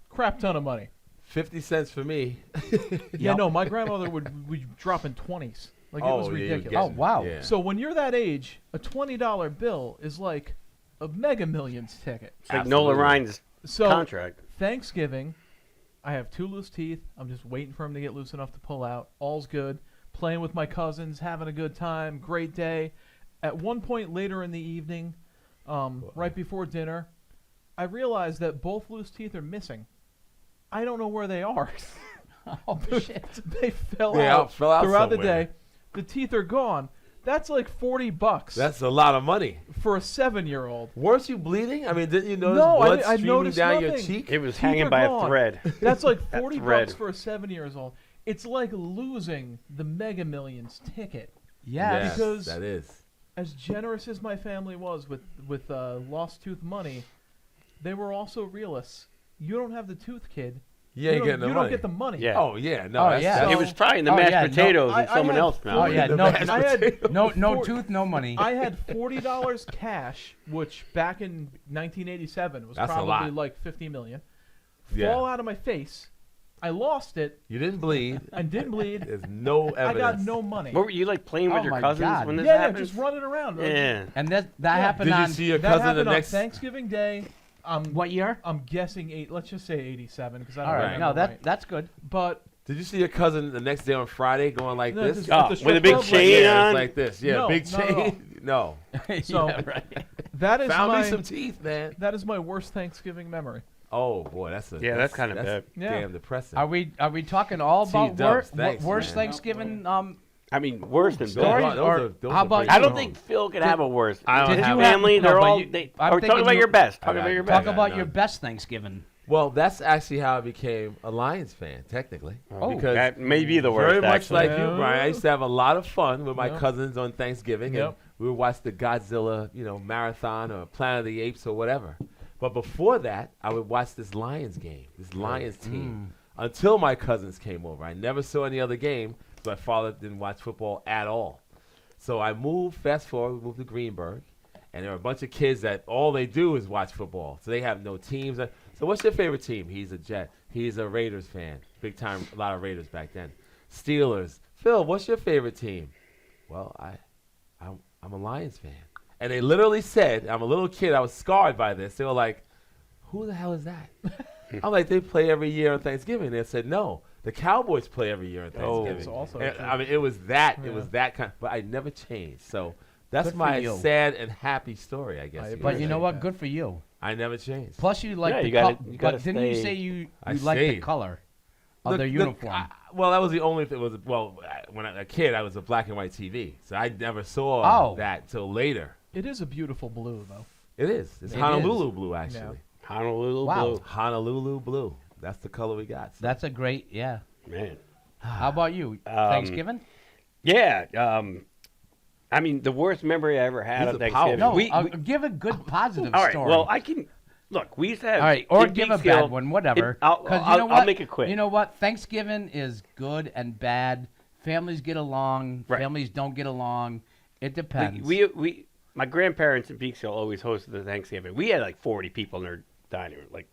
Crap ton of money. 50 cents for me. Yeah, Yep. no, my grandmother would drop in 20s. Like, it was Oh, yeah, you ridiculous. get Oh, it. wow. Yeah. So when you're that age, a $20 bill is like a Mega Millions ticket. It's like Nola Absolutely. Ryan's So contract. Thanksgiving, I have 2 loose teeth. I'm just waiting for them to get loose enough to pull out. All's good. Playing with my cousins, having a good time, great day. At one point later in the evening, right before dinner, I realized that both loose teeth are missing. I don't know where they are. Oh, shit. They fell Yeah, out fell out throughout the somewhere. day. The teeth are gone. That's like $40 That's a lot of money. for a 7-year-old. Weren't you bleeding? I mean, didn't you notice No, blood I streaming noticed down your nothing. cheek? It was Teeth hanging are by gone. a thread. That's like That $40 thread. for a 7-year-old. It's like losing the Mega Millions ticket. Yes. because- that is. As generous as my family was with lost tooth money, they were also realists. You don't have the tooth, kid. You ain't getting the you money. don't get the money. Yeah. Oh yeah, no. Oh, that's, yeah. that's- It was trying the Oh, mashed yeah, no, potatoes I- and I someone had else Oh mouth. yeah, The no, mashed I had no four- tooth, no money. I had $40 cash, which back in 1987 was That's a probably lot. like 50 million. Yeah. Fall out of my face. I lost it You didn't bleed. and didn't bleed. There's no I evidence. got no money. What were you like playing Oh with your my cousins God. when this Yeah, happened? just running around. Yeah. And that Yeah. happened Did you on see your That cousin the happened on next? Thanksgiving Day. what year? I'm guessing let's just say 87 because I don't All right, remember no, right. that's good. But Did you see your cousin the next day on Friday going like No, this? just- Oh, at the with strip a big club, like- chain yeah, on? it's like this. Yeah, No, big not at all. chain. No. So yeah, right. that is Found my me some teeth, man. that is my worst Thanksgiving memory. Oh boy, that's that's kinda bad. Yeah. Damn depressing. Are we talking all about T-dubs, thanks, worst man. Thanksgiving I mean, worse than Stories bad. or how about I you? don't think Phil could have a worse. I don't His have family, no, they're but all. you- They, I'm are thinking talking about you- your best. I Talking got about your it. best. Talk about none. your best Thanksgiving. Well, that's actually how I became a Lions fan, technically. Oh, because That may be the worst. very much actually. like you, Brian. I used to have a lot of fun with my Yep. cousins on Thanksgiving, and Yep. we would watch the Godzilla, marathon or Planet of the Apes or whatever. But before that, I would watch this Lions game, this Lions team, until my cousins came over. I never saw any other game. So my father didn't watch football at all. So I moved. Fast forward, we moved to Greenberg, and there are a bunch of kids that all they do is watch football. So they have no teams. So what's your favorite team? He's a Jet. He's a Raiders fan. Big time, a lot of Raiders back then. Steelers. Phil, what's your favorite team? Well, I'm a Lions fan. And they literally said, I'm a little kid, I was scarred by this. They were like, who the hell is that? I'm like, they play every year on Thanksgiving. They said, no, the Cowboys play every year on Thanksgiving. It's also And, true. I mean, it was that Yeah. kind. But I never changed. So that's Good for my you. sad and happy story, I guess. I you could But you say. know what? Good for you. I never changed. Plus, you like Yeah, the you gotta- color. you gotta But didn't you stay- say you I like the stayed. color of their uniform? Well, that was the only thing. When I was a kid, I was a black and white TV, so I never saw that till later. It is a beautiful blue, though. It is. It's It Honolulu is. blue, actually. Honolulu Wow. Blue. Honolulu blue. That's the color we got. So. That's a great, yeah. Man. How about you? Thanksgiving? Yeah. I mean, the worst memory I ever had These of are Thanksgiving. powerful. No, give a good positive all right. story. Well, I can look. We used to have. All right, or in give a Peekskill, bad one, whatever. I'll 'Cause you know I'll what? make it quick. You know what? Thanksgiving is good and bad. Families get along. Right. Families don't get along. It depends. we my grandparents in Peekskill always hosted the Thanksgiving. We had like 40 people in their dining room, like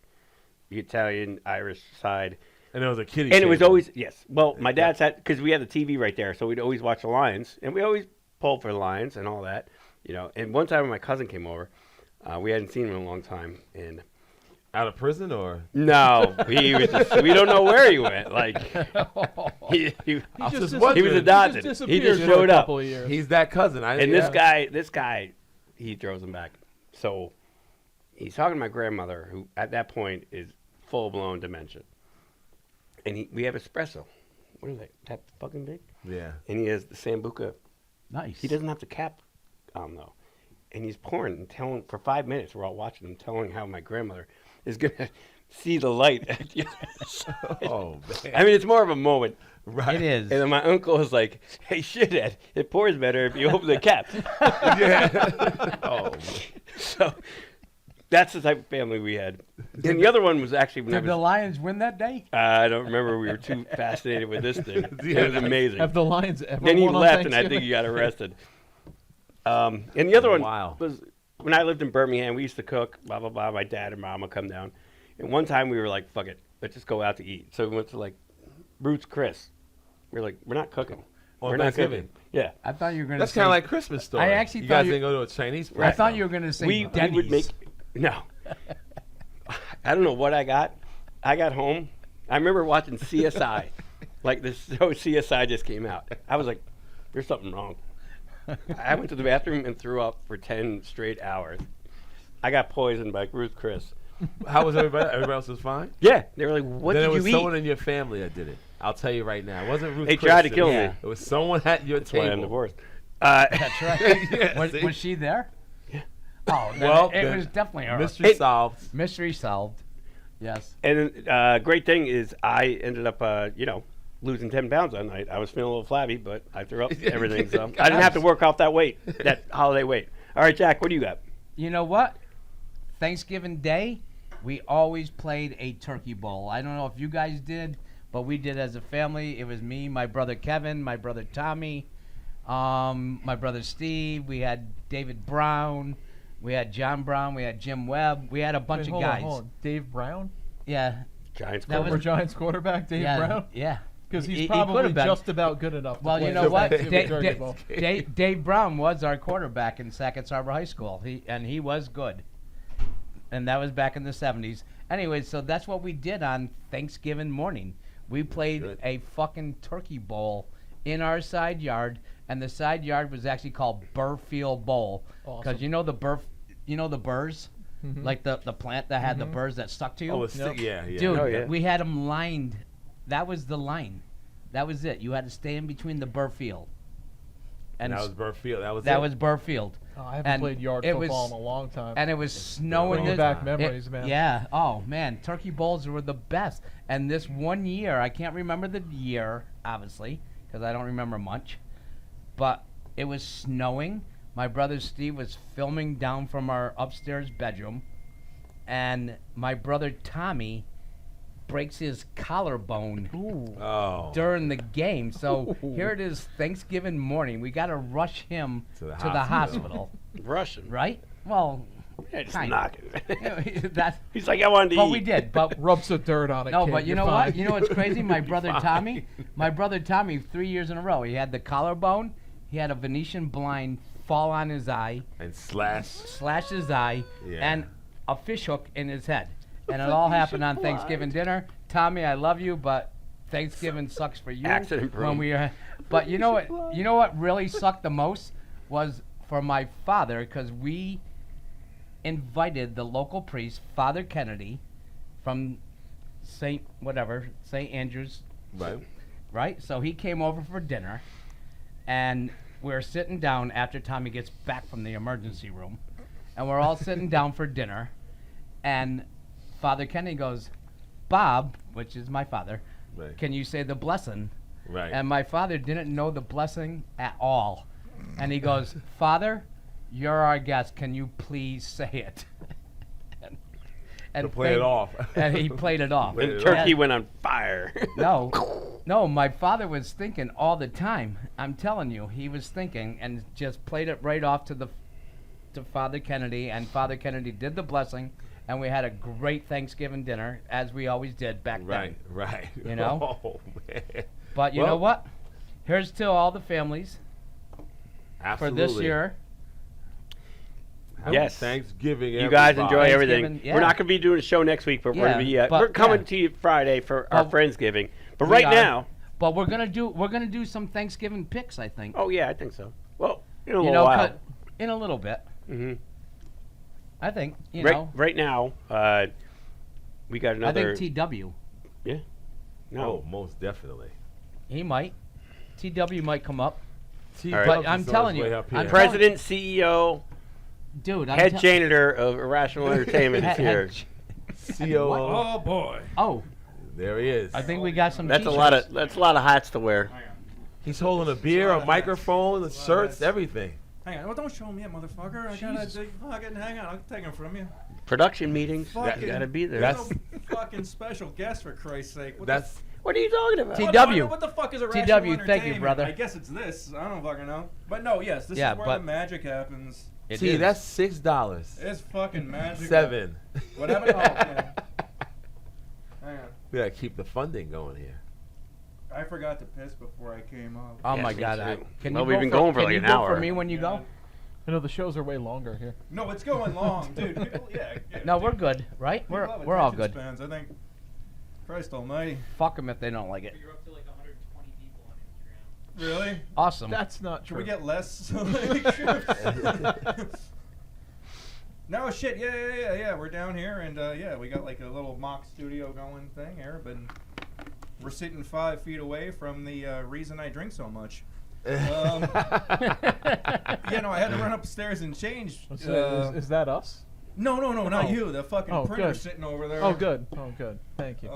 the Italian, Irish side. And it was a kiddie. And it was table. always, yes. Well, my dad's had, because we had the TV right there, so we'd always watch the Lions, and we always pulled for the Lions and all that, And one time when my cousin came over, we hadn't seen him in a long time, and out of prison or no, he was just, we don't know where he went. Like, he I was just he wondering. was adopted. He just showed up. He's that cousin. And this guy, he throws him back. So he's talking to my grandmother, who at that point is full-blown dementia. And we have espresso. What is that fucking big? Yeah. And he has the Sambuca. nice. He doesn't have the cap on, though. And he's pouring and telling, for 5 minutes, we're all watching him, telling how my grandmother is going to see the light at the other side. Oh man. I mean, it's more of a moment. Right. It is. And then my uncle is like, hey, shithead, it pours better if you open the cap. Yeah. Oh. Man. So that's the type of family we had. And the other one was actually when Did the Lions win that day? I don't remember. We were too fascinated with this thing. It was amazing. Have the Lions ever Then he won on left, and I Thanksgiving? think he got arrested. And the other one Wow. was when I lived in Birmingham. We used to cook, blah blah blah. My dad and mom would come down, and one time we were like, "Fuck it, let's just go out to eat." So we went to like Ruth's Chris. We were like, "We're not cooking. On We're not Thanksgiving? cooking." Yeah, I thought you were going to That's say. kind of like Christmas story. I actually you thought guys you- didn't go to a Chinese place. I thought you were going to say we Denny's. would make no. I don't know what I got. I got home. I remember watching CSI. Like this show CSI just came out. I was like, "There's something wrong." I went to the bathroom and threw up for 10 straight hours. I got poisoned by Ruth Chris. How was everybody? Everybody else was fine. Yeah, they were like, "What then did it was you someone eat?" in your family that did it. I'll tell you right now. It wasn't Ruth. They Chris tried to that kill did me. it. It was someone at your That's why I'm table. divorced. That's right. Yeah, see? was she there? Oh, then Well, it then was definitely her. Mystery solved. Mystery solved. Yes. And great thing is, I ended up, losing 10 pounds that night. I was feeling a little flabby, but I threw up everything, so I didn't have to work off that weight, that holiday weight. All right, Jack, what do you got? You know what? Thanksgiving Day, we always played a turkey bowl. I don't know if you guys did, but we did as a family. It was me, my brother Kevin, my brother Tommy, my brother Steve. We had David Brown. We had John Brown. We had Jim Webb. We had a bunch of Hold on, guys. hold on. Dave Brown? Yeah. Giants. That Former Giants quarterback, Dave yeah. Brown? Yeah. Because He- he's he probably could've been. just about good enough to Well, play you know for what? Thanksgiving Turkey Bowl. Dave Brown was our quarterback in Sackett Harbor High School. He was good. And that was back in the 70s. Anyway, so that's what we did on Thanksgiving morning. We played Good. a fucking turkey bowl in our side yard, and the side yard was actually called Burfield Bowl. Because Awesome. you know the burrs? Mhm. Like the plant that had the burrs that stuck to you? Oh, it's Yep. yeah. Dude, Oh, yeah. we had them lined. That was the line. That was it. You had to stay in between the burr field. And that was Burfield. That was Burfield. Oh, I haven't And played yard it football was- in a long time. And it was snowing. Bringing this- back memories, man. Yeah. Oh man, turkey bowls were the best. And this one year, I can't remember the year, obviously, because I don't remember much. But it was snowing. My brother Steve was filming down from our upstairs bedroom, and my brother Tommy breaks his collarbone Oh. during the game. So here it is, Thanksgiving morning. We got to rush him To the to the hospital, Russian. right? Well, Yeah, just kind knock of. it. That's. He's like, I wanted to But eat. we did. But Rub some dirt on it. no, kid, but you you're know fine. what? You know what's crazy? My brother Fine. Tommy, 3 years in a row, he had the collarbone. He had a Venetian blind fall on his eye, And slash. slash his eye, Yeah. and a fish hook in his head. And it all happened on Thanksgiving dinner. Tommy, I love you, but Thanksgiving sucks for you. Accident when prone. we But you know what? You know what really sucked the most was for my father, because we invited the local priest, Father Kennedy, from St. Andrews, Right. right? So he came over for dinner, and we're sitting down after Tommy gets back from the emergency room, and we're all sitting down for dinner, and Father Kennedy goes, Bob, which is my father, Right. can you say the blessing? Right. And my father didn't know the blessing at all. And he goes, Father, you're our guest. Can you please say it? To play it off. And he played it off. Played And it turkey Yeah. went on fire. No, my father was thinking all the time. I'm telling you, he was thinking and just played it right off to Father Kennedy, and Father Kennedy did the blessing, and we had a great Thanksgiving dinner, as we always did back Right. then. Right. You know? Oh, man. But you Well- know what? Here's to all the families Absolutely. for this year. Happy Yes. Thanksgiving. You guys everybody. enjoy everything. Thanksgiving, yeah. We're not going to be doing a show next week, but Yeah, but- we're coming yeah. to you Friday for our Well, Friendsgiving. But we right are. now, But we're gonna do some Thanksgiving picks, I think. oh yeah, I think so. Well, in a you little know, while. in a little bit. hmm I think. You Right, know. right now, we got I another. think TW. No, Oh, most definitely. He might. TW might come up. All right. But I'm telling you, I'm President, CEO, Dude, I'm head janitor of Irrational Entertainment is here. COO. Oh boy. Oh, There he is. I think we got some. That's a t-shirts. lot of hats to wear. Hang on. He's holding a beer, a microphone, the Lot of shirts, hats. everything. Hang on. Well, don't show me it, motherfucker. I gotta Jesus. fucking hang on. I'll take them from you. Production meetings, Fucking- you gotta be there. That's- There's no fucking special guest for Christ's sake. What That's What are you talking about? T- What- TW. What the fuck is a rational TW, thank you, entertainment? brother. I guess it's this. I don't fucking know. But no, yes, this Yeah, is where but- the magic happens. It see, is. that's $6. It's fucking magic. 7. Whatever. Oh, yeah. Hang on. We gotta keep the funding going here. I forgot to piss before I came up. Oh Yes, my me God! too. Can Well, you we've go been for, going for can like you an go hour. for me when you go? I know the shows are way longer here. No, it's going long, dude. People, yeah. No, we're good, right? People have We're all attention good. Spans, I think. Christ Almighty. Fuck them if they don't like it. You're up to like 120 people on Instagram. Really? Awesome. That's not Should true. we get less? No shit. Yeah. We're down here, and yeah, we got like a little mock studio going thing here, but we're sitting 5 feet away from the reason I drink so much. Yeah, no, I had to run upstairs and change. What's that? Is that us? No, not Oh. you. The fucking Oh, printer good. sitting over there. Oh, good. Oh, good. Thank you.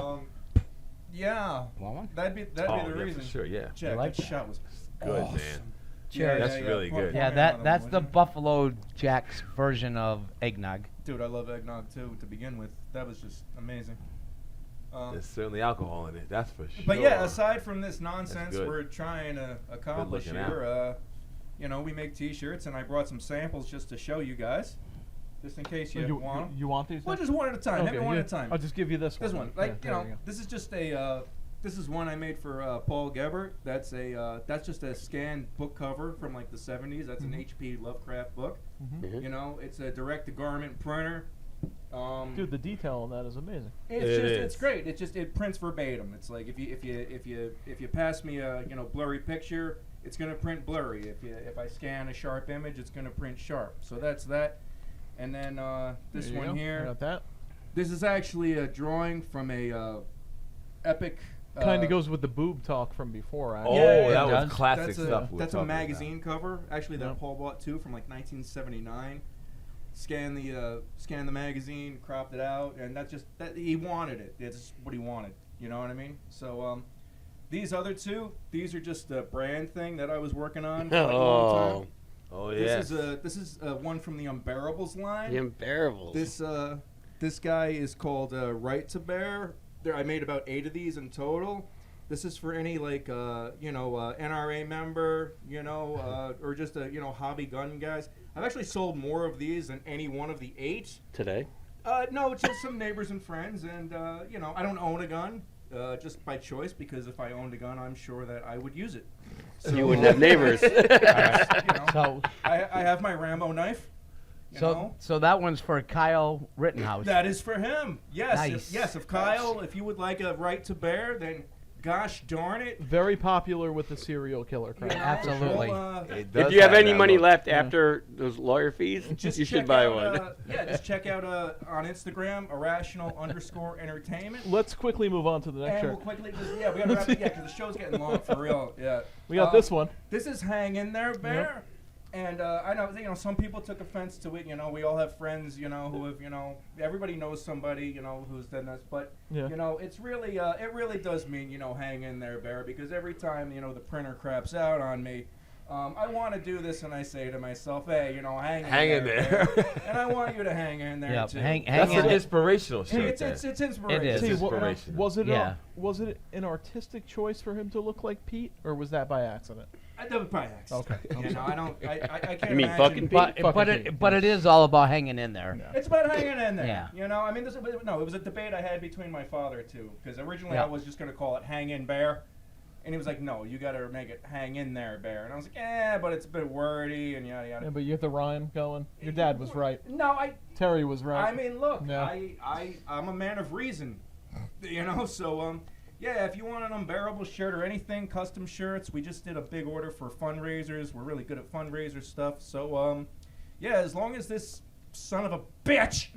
Yeah, Want one? that'd be Oh, the yeah, reason. for sure, yeah. Jack, You like that that? shot was Good, awesome. man. Cheers. That's really pour- good. pour Yeah, me another that's one, the would you? Buffalo Jack's version of eggnog. Dude, I love eggnog too. To begin with, that was just amazing. There's certainly alcohol in it, that's for sure. But yeah, aside from this nonsense good. we're trying to accomplish looking here, you know, we make T-shirts, and I brought some samples just to show you guys, just in case you, want 'em. You want these? Well, things? just one at a time. Hit me Okay, one yeah. at a time. I'll just give you this one. This one, Yeah, like there you you know, go. this is just a. This is one I made for Paul Gebert. That's a. That's just a scanned book cover from like the '70s. That's an H.P. Lovecraft book. Mhm. You know, it's a direct-to-garment printer. Dude, the detail on that is amazing. It's is. great. It prints verbatim. It's like if you pass me a blurry picture, it's gonna print blurry. If I scan a sharp image, it's gonna print sharp. So that's that. And then this There you one go. here. I got that. This is actually a drawing from a epic Kind of goes with the boob talk from before. Oh, Actually. Yeah, that it was does. classic That's stuff. a magazine cover. Actually, that Paul bought too from like 1979. Scanned the magazine, cropped it out, and that he wanted it. It's what he wanted. You know what I mean? So these other two, these are just a brand thing that I was working on for like a long time. Oh yeah. This is one from the Unbearables line. The Unbearables. This guy is called Right to Bear. I made about 8 of these in total. This is for any like NRA member, or just hobby gun guys. I've actually sold more of these than any one of the 8 Today. No, it's just some neighbors and friends, and I don't own a gun, just by choice, because if I owned a gun, I'm sure that I would use it. So You wouldn't have neighbors. So I have my Rambo knife. you know? So that one's for Kyle Rittenhouse. That is for him. Yes. Nice. If Kyle, if you would like a right to bear, then gosh darn it. Very popular with the serial killer crowd. you know, Absolutely. we'll, If you have any money left after those lawyer fees, just you should check buy out, one. just check out on Instagram, irrational_entertainment. Let's quickly move on to the next And shirt. we'll quickly we gotta wrap it, because the show's getting long for real. Yeah. We got this one. This is Hang In There, Bear. And I know, some people took offense to it. We all have friends, who have, everybody knows somebody, who's done this. But, it's really, it really does mean, hang in there, Bear, because every time, the printer craps out on me, I want to do this, and I say to myself, hey, hang in there. Bear. And I want you to hang in there, Yep, too. That's in an there. inspirational shirt. It's It inspirational. is. Tell you what, inspirational. was it an artistic choice for him to look like Pete, or was that by accident? I do it by accident. Okay. I can't You mean imagine. fucking Pete? But it is all about hanging in there. It's about hanging in there. Yeah. It was a debate I had between my father too, because originally Yeah. I was just gonna call it Hang In Bear, and he was like, no, you gotta make it Hang In There, Bear, and I was like, but it's a bit wordy and yada yada. Yeah, but you have the rhyme going. Your dad was right. No, Terry was right. I mean, look, Yeah. I'm a man of reason, so if you want an unbearable shirt or anything, custom shirts, we just did a big order for fundraisers. We're really good at fundraiser stuff. So, as long as this son of a bitch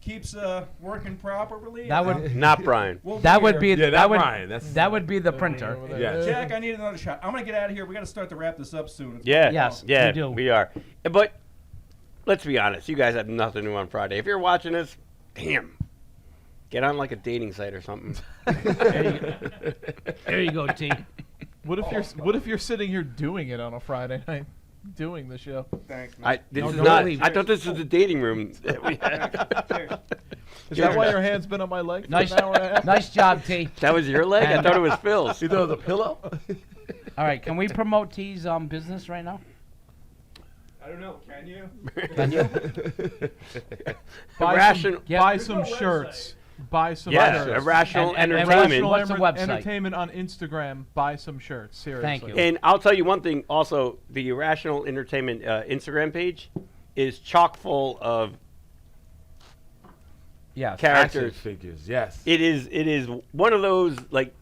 keeps working properly. That would Not Brian. we'll that would here. be Yeah, that would Ryan, that's- that would be the printer. Over there. Yeah. Jack, I need another shot. I'm gonna get out of here. We gotta start to wrap this up soon. Yeah. Yes, Yeah, we do. we are. But let's be honest. You guys have nothing new on Friday. If you're watching this, damn. Get on like a dating site or something. There you go, T. What if you're sitting here doing it on a Friday night, doing the show? Thanks, man. This No, is no, not. leave. I thought this was the dating room that we had. Cheers. Is that why your hand's been on my leg for Nice, an hour and a half? nice job, T. That was your leg? I thought it was Phil's. You thought it was a pillow? All right, can we promote T's business right now? I don't know. Can you? Can you? Irrational. Yep. Buy There's some no shirts. Buy some Yes, shirts. irrational And entertainment. What's the website? Entertainment on Instagram. Buy some shirts. Seriously. Thank you. And I'll tell you one thing also, the Irrational Entertainment Instagram page is chock full of Yes. characters. Action figures, yes. It is one of those, like,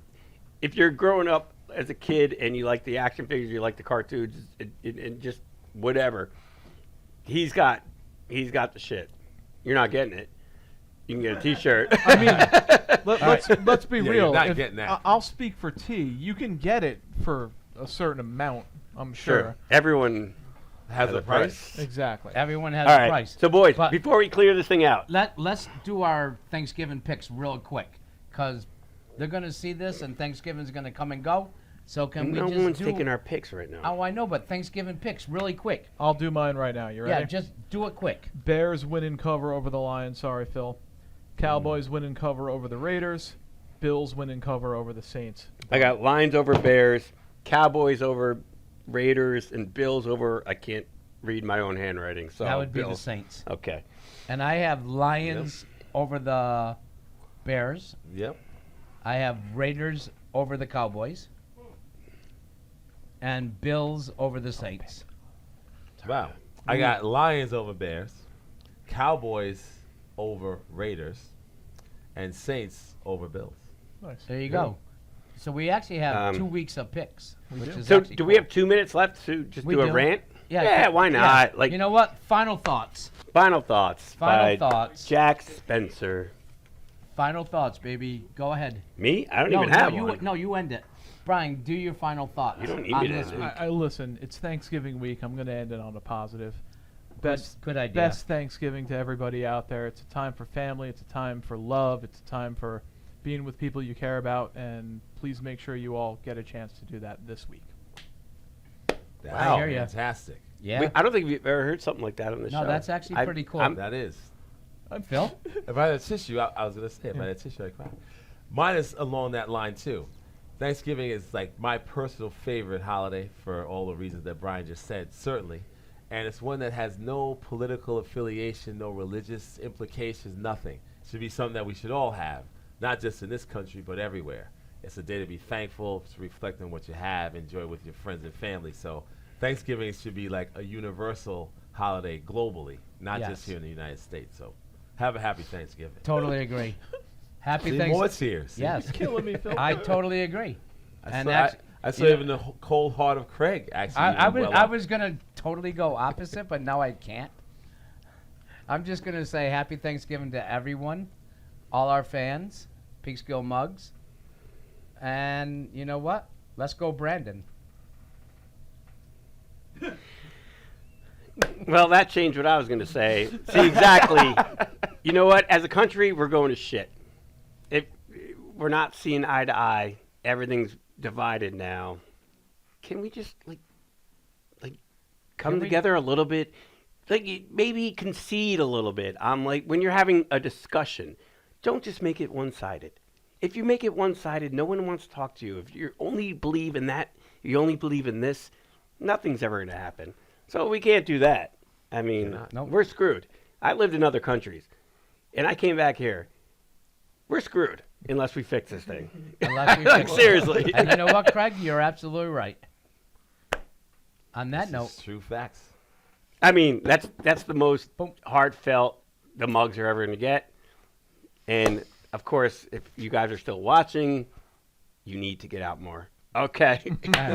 if you're growing up as a kid and you like the action figures, you like the cartoons, and just whatever, he's got the shit. You're not getting it. You can get a T-shirt. I mean, let's be Yeah, real. you're not getting that. I'll speak for T. You can get it for a certain amount. I'm sure. Sure. Everyone Has a price. Exactly. Everyone has All a right. price. So, boys, But- before we clear this thing out, Let's do our Thanksgiving picks real quick, because they're gonna see this and Thanksgiving's gonna come and go. So can we no just one's do? taking our picks right now. Oh, I know, but Thanksgiving picks really quick. I'll do mine right now. You ready? Yeah, just do it quick. Bears winning cover over the Lions. Sorry, Phil. Cowboys winning cover over the Raiders. Bills winning cover over the Saints. I got Lions over Bears, Cowboys over Raiders, and Bills over. I can't read my own handwriting, so That would be the Bills. Saints. Okay. And I have Lions over the Bears. Yep. I have Raiders over the Cowboys. And Bills over the Saints. Wow. I got Lions over Bears, Cowboys over Raiders, and Saints over Bills. Nice. There you go. So we actually have 2 Um, weeks of picks. Which is So, actually do we cool. have 2 minutes left to just We do a do. rant? Yeah, Yeah, why not? yeah. Like, You know what? Final thoughts. final thoughts. Final by thoughts. Jack Spencer. Final thoughts, baby. Go ahead. Me? I don't even have one. No, you end it. Brian, do your final thoughts. You don't need on me to this end it. week. I listen. It's Thanksgiving week. I'm going to end it on a positive. Good idea. Best Thanksgiving to everybody out there. It's a time for family. It's a time for love. It's a time for being with people you care about. And please make sure you all get a chance to do that this week. I hear ya. Fantastic. Yeah. I don't think we've ever heard something like that on the show. No, that's actually pretty cool. That is. Phil? If I had a tissue, I was going to say, if I had a tissue, I'd cry. Mine is along that line, too. Thanksgiving is like my personal favorite holiday for all the reasons that Brian just said, certainly. And it's one that has no political affiliation, no religious implications, nothing. It should be something that we should all have, not just in this country, but everywhere. It's a day to be thankful, to reflect on what you have, enjoy with your friends and family. So Thanksgiving should be like a universal holiday globally, not just here in the United States. So have a happy Thanksgiving. Totally agree. Happy See, Thanksgiving. more tears. See? Yes. Killing me, Phil. I totally agree. I saw even the cold heart of Craig, actually. I was going to totally go opposite, but now I can't. I'm just going to say happy Thanksgiving to everyone, all our fans, PeekkillMugs. And you know what? Let's go, Brandon. Well, that changed what I was going to say. See, exactly. You know what? As a country, we're going to shit. If we're not seeing eye to eye, everything's divided now. Can we just like come together a little bit? Like maybe concede a little bit. I'm like, when you're having a discussion, don't just make it one-sided. If you make it one-sided, no one wants to talk to you. If you only believe in that, you only believe in this, nothing's ever going to happen. So we can't do that. I mean, we're screwed. I lived in other countries, and I came back here. We're screwed unless we fix this thing. Like, seriously. And you know what, Craig? You're absolutely right. On that note. True facts. I mean, that's the most heartfelt the Mugs are ever going to get. And, of course, if you guys are still watching, you need to get out more. Okay.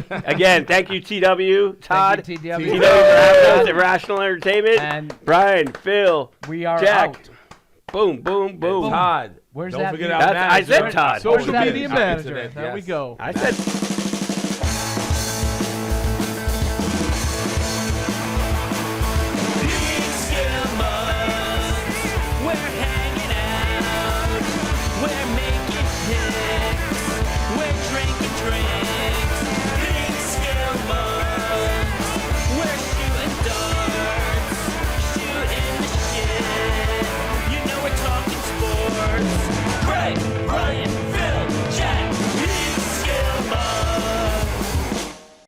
Again, thank you, TW, Todd. Thank you, TW for having us at Rational Entertainment. And Brian, Phil, we are Jack. out. Boom, boom, boom. Todd. Where's Don't that forget media- our I manager. said Todd. Social Yes. media manager. There we Yes. go. I said